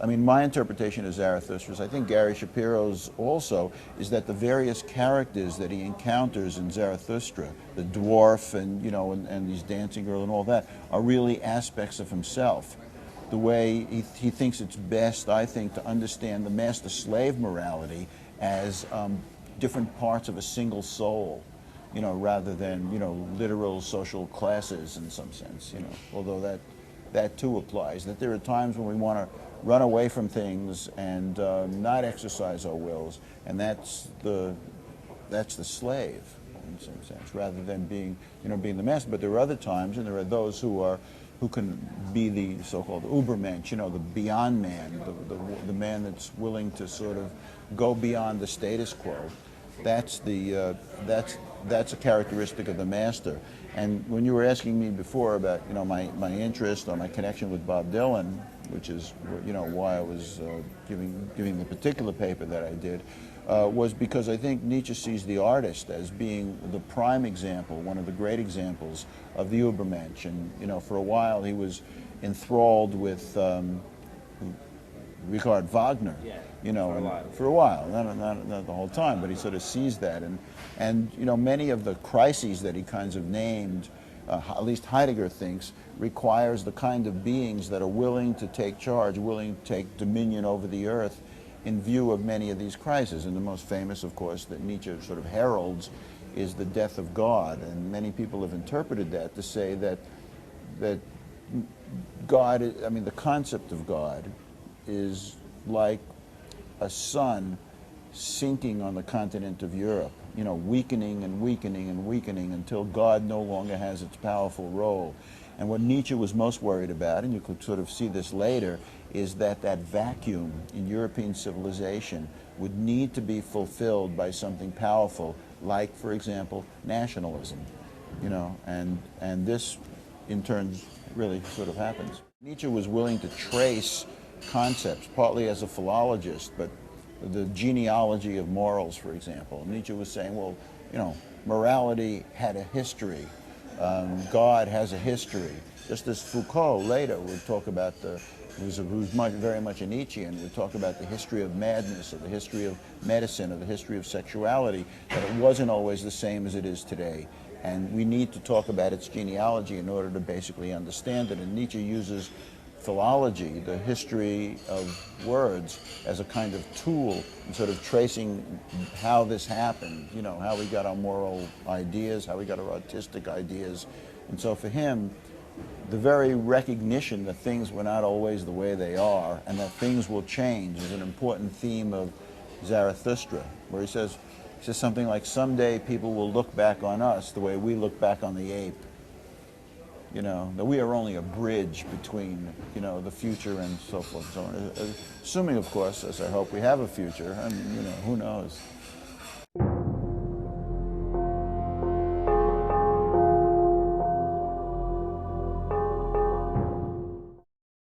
I mean, my interpretation of Zarathustra's, I think Gary Shapiro's also, is that the various characters that he encounters in Zarathustra, the dwarf and, you know, and these dancing girl and all that, are really aspects of himself. The way he thinks it's best, I think, to understand the master-slave morality as different parts of a single soul, you know, rather than, you know, literal social classes in some sense, you know, although that too applies, that there are times when we want to run away from things and not exercise our wills, and that's the slave in some sense, rather than being, you know, being the master. But there are other times, and there are those who can be the so-called Ubermensch, you know, the beyond man, the man that's willing to sort of go beyond the status quo. That's a characteristic of the master. And when you were asking me before about, you know, my interest or my connection with Bob Dylan, which is, you know, why I was giving the particular paper that I did, was because I think Nietzsche sees the artist as being the prime example, one of the great examples of the Ubermensch. And, you know, for a while he was enthralled with Richard Wagner, you know, for a while, not the whole time, but he sort of sees that, and you know, many of the crises that he kinds of named, at least Heidegger thinks, requires the kind of beings that are willing to take charge, willing to take dominion over the earth, in view of many of these crises. And the most famous, of course, that Nietzsche sort of heralds, is the death of God, and many people have interpreted that to say that God, I mean, the concept of God is like a sun sinking on the continent of Europe, you know, weakening and weakening and weakening until God no longer has its powerful role. And what Nietzsche was most worried about, and you could sort of see this later, is that vacuum in European civilization would need to be fulfilled by something powerful, like, for example, nationalism, you know, and this in turn really sort of happens. Nietzsche was willing to trace concepts, partly as a philologist, but the genealogy of morals, for example. Nietzsche was saying, well, you know, morality had a history. God has a history. Just as Foucault later would talk about who's very much a Nietzschean, would talk about the history of madness, or the history of medicine, or the history of sexuality, that it wasn't always the same as it is today. And we need to talk about its genealogy in order to basically understand it. And Nietzsche uses philology, the history of words, as a kind of tool in sort of tracing how this happened, you know, how we got our moral ideas, how we got our artistic ideas. And so for him, the very recognition that things were not always the way they are and that things will change is an important theme of Zarathustra, where he says something like, someday people will look back on us the way we look back on the ape. You know, that we are only a bridge between, you know, the future and so forth and so on. Assuming, of course, as I hope we have a future, and, you know, who knows.